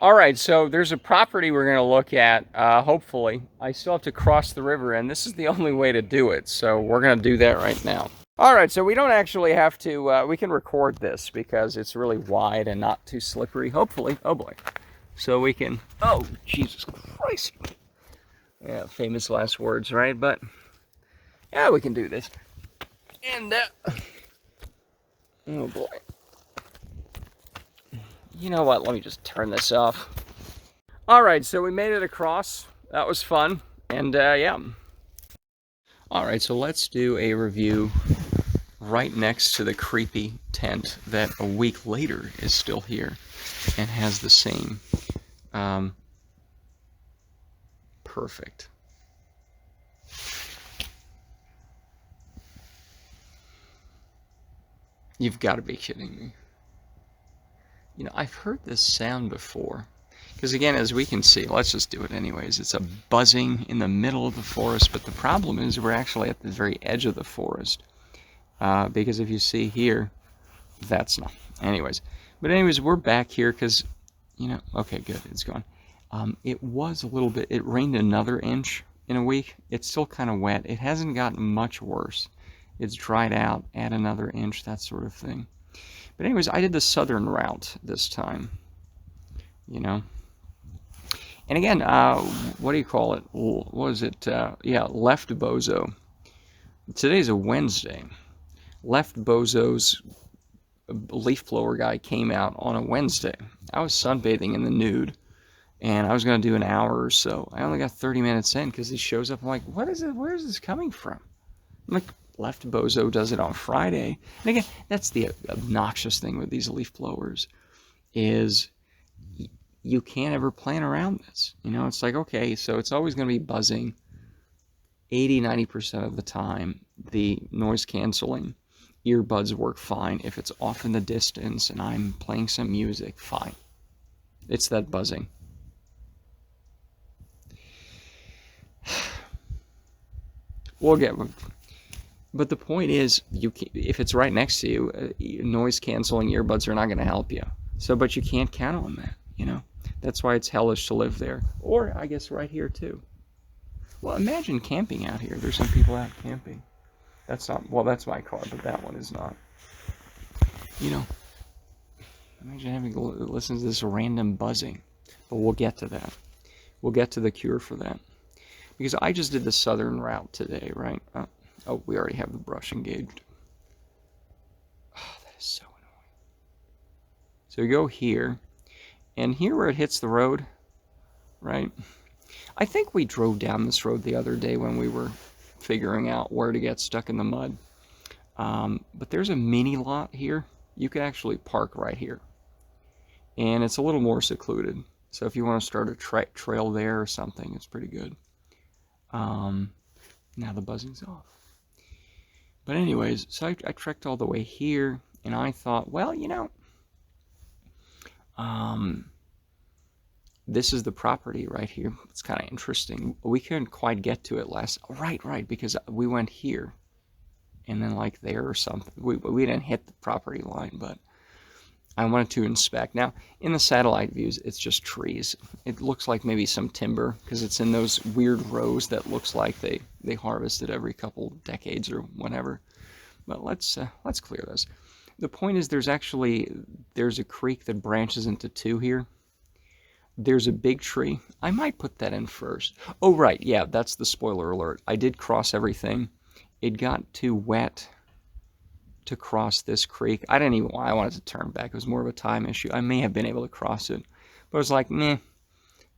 All right, so there's a property we're going to look at, hopefully. I still have to cross the river, and this is the only way to do it, so we're going to do that right now. All right, so we don't actually have to, we can record this because it's really wide and not too slippery, hopefully. Oh boy. So we can, oh, Jesus Christ. Yeah, famous last words, right? But, yeah, we can do this. And, oh boy. You know what? Let me just turn this off. All right, so we made it across. That was fun. And yeah. All right, so let's do a review right next to the creepy tent that a week later is still here and has the same perfect. You've got to be kidding me. You know, I've heard this sound before. Because again, as we can see, let's just do it anyways. It's a buzzing in the middle of the forest, but the problem is we're actually at the very edge of the forest. Because if you see here, that's not. Anyways, but anyways, we're back here because, you know, okay, good, it's gone. It was a little bit, it rained another inch in a week. It's still kind of wet. It hasn't gotten much worse. It's dried out, add another inch, that sort of thing. But anyways, I did the southern route this time, you know. And again, what do you call it? What was it? Yeah, Left Bozo. Today's a Wednesday. Left Bozo's leaf blower guy came out on a Wednesday. I was sunbathing in the nude, and I was going to do an hour or so. I only got 30 minutes in because he shows up. I'm like, what is it? Where is this coming from? I'm like, Left Bozo does it on Friday. And again, that's the obnoxious thing with these leaf blowers is you can't ever plan around this. You know, it's like, okay, so it's always going to be buzzing 80-90% of the time. The noise canceling earbuds work fine. If it's off in the distance and I'm playing some music, fine. It's that buzzing. We'll get, but the point is, if it's right next to you, noise canceling earbuds are not going to help you. So, but you can't count on that, you know. That's why it's hellish to live there. Or, I guess, right here, too. Well, imagine camping out here. There's some people out camping. That's not, well, that's my car, but that one is not. You know, imagine having to listen to this random buzzing. But we'll get to that. We'll get to the cure for that. Because I just did the southern route today, right? Oh, we already have the brush engaged. Oh, that is so annoying. So you go here. And here where it hits the road, right? I think we drove down this road the other day when we were figuring out where to get stuck in the mud. But there's a mini lot here. You could actually park right here. And it's a little more secluded. So if you want to start a trail there or something, it's pretty good. Now the buzzing's off. But anyways, so I trekked all the way here. And I thought, well, you know, this is the property right here. It's kind of interesting. We couldn't quite get to it last. Right, because we went here, and then like there or something. We didn't hit the property line, but I wanted to inspect. Now in the satellite views, it's just trees. It looks like maybe some timber because it's in those weird rows that looks like they harvested every couple decades or whatever. But let's clear this. The point is, there's a creek that branches into two here. There's a big tree. I might put that in first. Oh, right. Yeah, that's the spoiler alert. I did cross everything. It got too wet to cross this creek. I wanted to turn back. It was more of a time issue. I may have been able to cross it, but I was like, meh.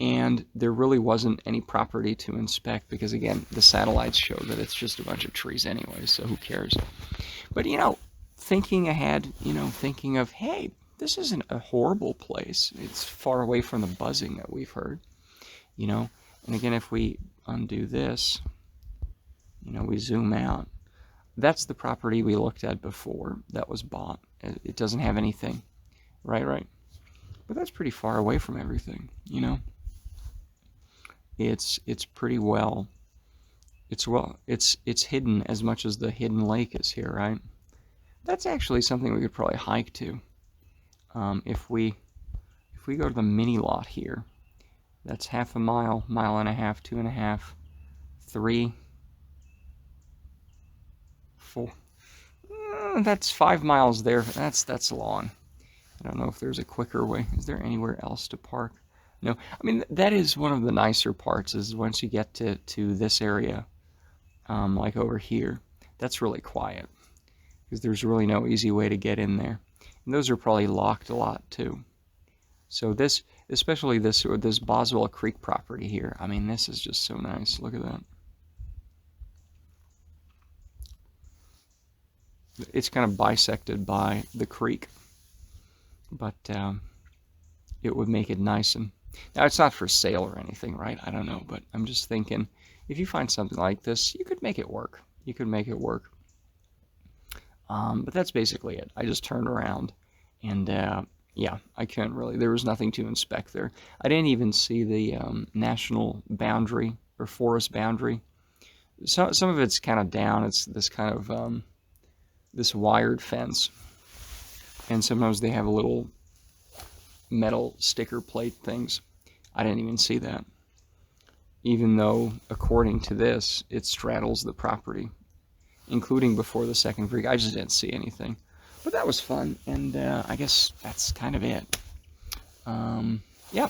And there really wasn't any property to inspect because, again, the satellites show that it's just a bunch of trees anyway, so who cares? But, you know, thinking ahead, you know, thinking of, hey, this isn't a horrible place. It's far away from the buzzing that we've heard, you know. And again, if we undo this, you know, we zoom out. That's the property we looked at before that was bought. It doesn't have anything, right. But that's pretty far away from everything, you know. It's pretty well. It's hidden as much as the hidden lake is here, right? That's actually something we could probably hike to. If we if we go to the mini lot here, that's half a mile, mile and a half, 2.5, 3, 4. That's 5 miles there. That's long. I don't know if there's a quicker way. Is there anywhere else to park? No. I mean, that is one of the nicer parts, is once you get to this area, like over here, that's really quiet, because there's really no easy way to get in there. And those are probably locked a lot too. So this, especially this Boswell Creek property here, I mean, this is just so nice. Look at that. It's kind of bisected by the creek, but it would make it nice. And now it's not for sale or anything, right? I don't know, but I'm just thinking, if you find something like this, you could make it work. You could make it work. But that's basically it. I just turned around, and yeah, I couldn't really. There was nothing to inspect there. I didn't even see the national boundary or forest boundary. Some of it's kind of down. It's this kind of this wired fence, and sometimes they have little metal sticker plate things. I didn't even see that, even though according to this it straddles the property, including before the second creek. I just didn't see anything, but that was fun, and I guess that's kind of it. Yeah.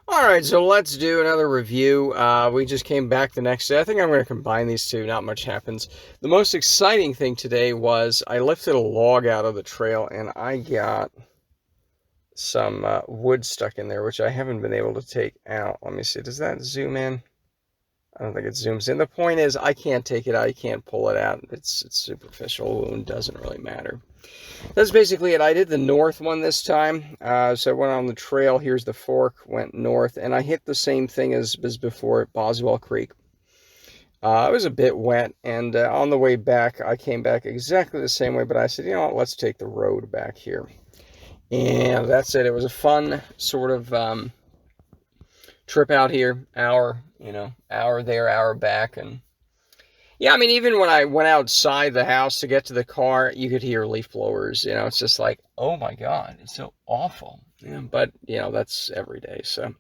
Alright, so let's do another review. We just came back the next day. I think I'm going to combine these two. Not much happens. The most exciting thing today was I lifted a log out of the trail, and I got some wood stuck in there, which I haven't been able to take out. Let me see. Does that zoom in? I don't think it zooms in. The point is, I can't take it out. I can't pull it out. It's superficial and doesn't really matter. That's basically it. I did the north one this time. So I went on the trail. Here's the fork, went north, and I hit the same thing as before at Boswell Creek. It was a bit wet, and on the way back, I came back exactly the same way, but I said, you know what, let's take the road back here. And that's it. It was a fun sort of trip out here. Hour there, hour back. And yeah, I mean, even when I went outside the house to get to the car, you could hear leaf blowers. It's just like, oh my God, it's so awful. Yeah, but that's every day. So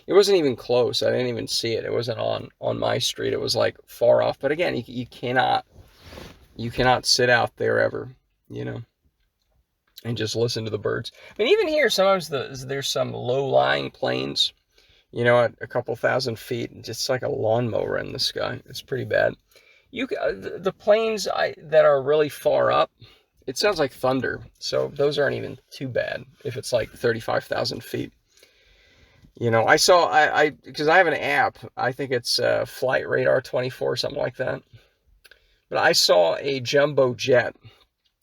it wasn't even close. I didn't even see it. It wasn't on my street. It was like far off. But again, you cannot sit out there ever, and just listen to the birds. I mean, even here, sometimes there's some low-lying plains, at a couple thousand feet, and just like a lawnmower in the sky. It's pretty bad. The plains that are really far up, it sounds like thunder. So those aren't even too bad if it's like 35,000 feet. I saw, because I have an app, I think it's Flight Radar 24, something like that. But I saw a jumbo jet.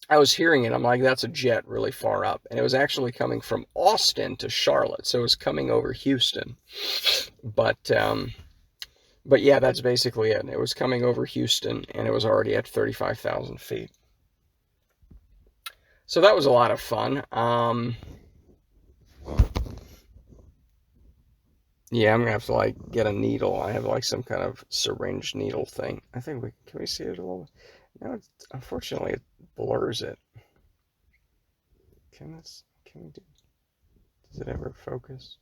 I was hearing it. I'm like, that's a jet really far up. And it was actually coming from Austin to Charlotte. So it was coming over Houston. But yeah, that's basically it. It was coming over Houston, and it was already at 35,000 feet. So that was a lot of fun. Yeah, I'm going to have to, get a needle. I have, some kind of syringe needle thing. I think can we see it a little bit? No, unfortunately, it blurs it. Can we do, does it ever focus?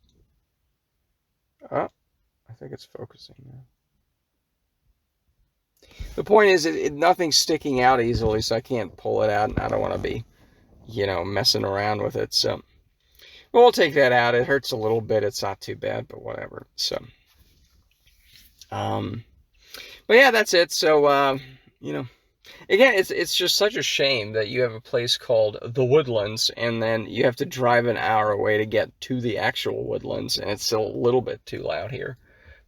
Oh, I think it's focusing now. The point is, nothing's sticking out easily, so I can't pull it out, and I don't want to be, messing around with it. So, but we'll take that out. It hurts a little bit. It's not too bad, but whatever. So, but yeah, that's it. So, again, it's just such a shame that you have a place called The Woodlands, and then you have to drive an hour away to get to the actual Woodlands, and it's still a little bit too loud here.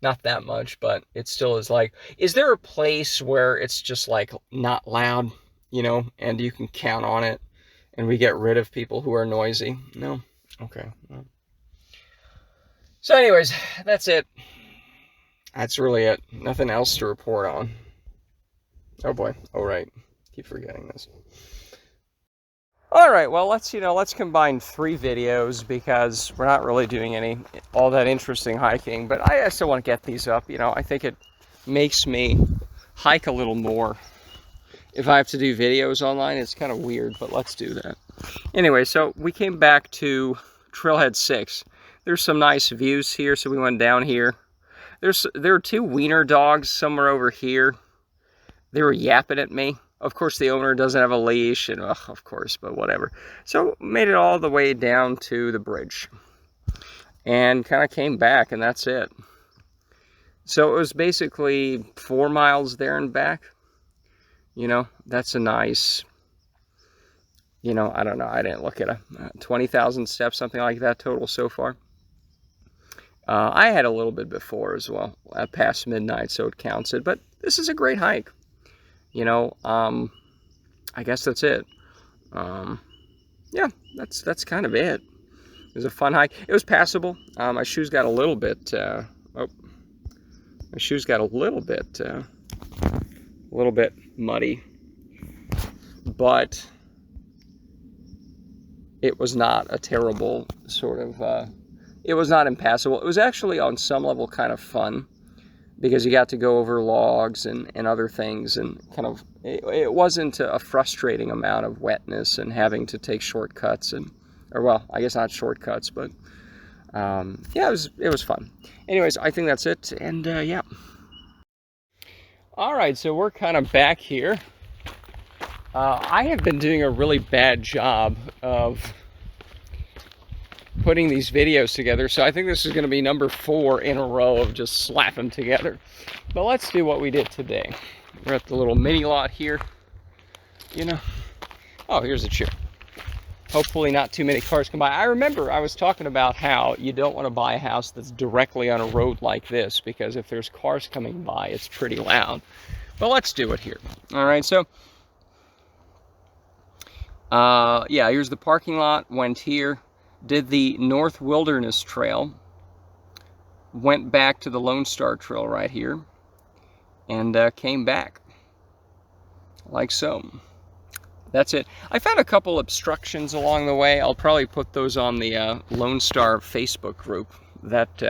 Not that much, but it still is is there a place where it's just not loud, and you can count on it, and we get rid of people who are noisy? No? Okay. Well. So anyways, that's it. That's really it. Nothing else to report on. Oh boy. Oh right. Keep forgetting this. All right, well, let's combine 3 videos because we're not really doing all that interesting hiking, but I still want to get these up. I think makes me hike a little more. If I have to do videos online, it's kind of weird, but let's do that. Anyway, so we came back to Trailhead 6. There's some nice views here, so we went down here. There are 2 wiener dogs somewhere over here. They were yapping at me. Of course, the owner doesn't have a leash, and of course, but whatever. So made it all the way down to the bridge and kind of came back, and that's it. So it was basically 4 miles there and back. You know, that's a nice, you know, I don't know, I didn't look at 20,000 steps, something like that total so far. I had a little bit before as well, past midnight, so it counts it. But this is a great hike. You know, I guess that's it. Yeah, that's kind of it. It was a fun hike. It was passable. My shoes got a little bit. My shoes got a little bit muddy, but it was not a terrible sort of. It was not impassable. It was actually on some level kind of fun, because you got to go over logs and other things, and kind of, it wasn't a frustrating amount of wetness and having to take shortcuts, or well, I guess not shortcuts, but yeah, it was fun. Anyways, I think that's it, and yeah. All right, so we're kind of back here. I have been doing a really bad job of putting these videos together, so I think this is going to be number 4 in a row of just slapping them together. But let's do what we did today. We're at the little mini lot here, you know. Oh, here's a chair. Hopefully not too many cars come by. I remember I was talking about how you don't want to buy a house that's directly on a road like this, because if there's cars coming by, it's pretty loud. But let's do it here. All right, so yeah, here's the parking lot. Went here. Did the North Wilderness Trail, went back to the Lone Star Trail right here, and came back, like so. That's it. I found a couple obstructions along the way. I'll probably put those on the Lone Star Facebook group, that,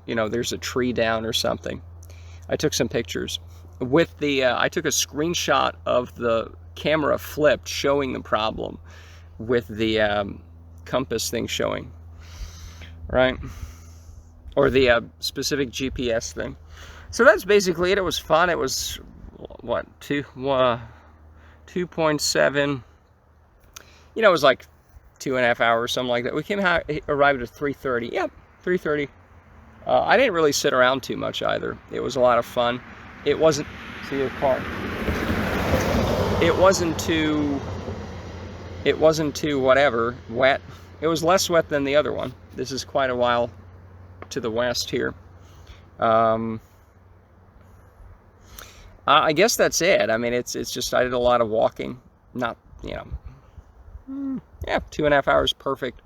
you know, there's a tree down or something. I took some pictures. With the, I took a screenshot of the camera flipped, showing the problem with the compass thing showing, right? Or the specific GPS thing. So that's basically it. It was fun. It was, what, 2.7, you know, it was like 2.5 hours, something like that. We arrived at 3:30. Yep, 3:30. I didn't really sit around too much either. It was a lot of fun. It wasn't, see your car. It wasn't too whatever, wet. It was less wet than the other one. This is quite a while to the west here. I guess that's it. I mean, it's just, I did a lot of walking. Not, you know, yeah, 2.5 hours, perfect.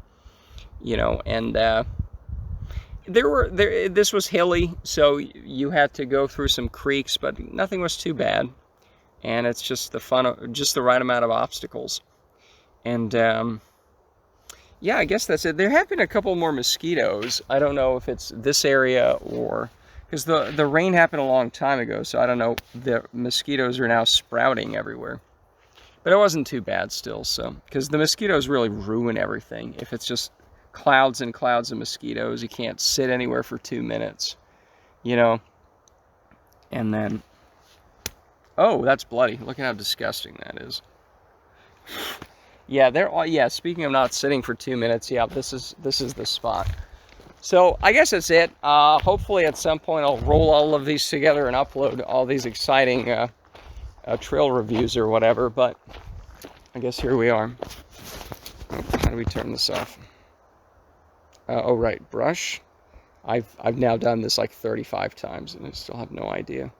You know, and this was hilly, so you had to go through some creeks, but nothing was too bad. And it's just the fun of, just the right amount of obstacles. And yeah, I guess that's it. There have been a couple more mosquitoes. I don't know if it's this area or, because the rain happened a long time ago, so I don't know. The mosquitoes are now sprouting everywhere. But it wasn't too bad still, so, because the mosquitoes really ruin everything. If it's just clouds and clouds of mosquitoes, you can't sit anywhere for 2 minutes, you know. And then, oh, that's bloody. Look at how disgusting that is. Yeah, yeah, speaking of not sitting for 2 minutes, yeah, this is the spot. So I guess that's it. Hopefully at some point I'll roll all of these together and upload all these exciting trail reviews or whatever, but I guess here we are. How do we turn this off? Oh, right, brush. I've now done this like 35 times and I still have no idea.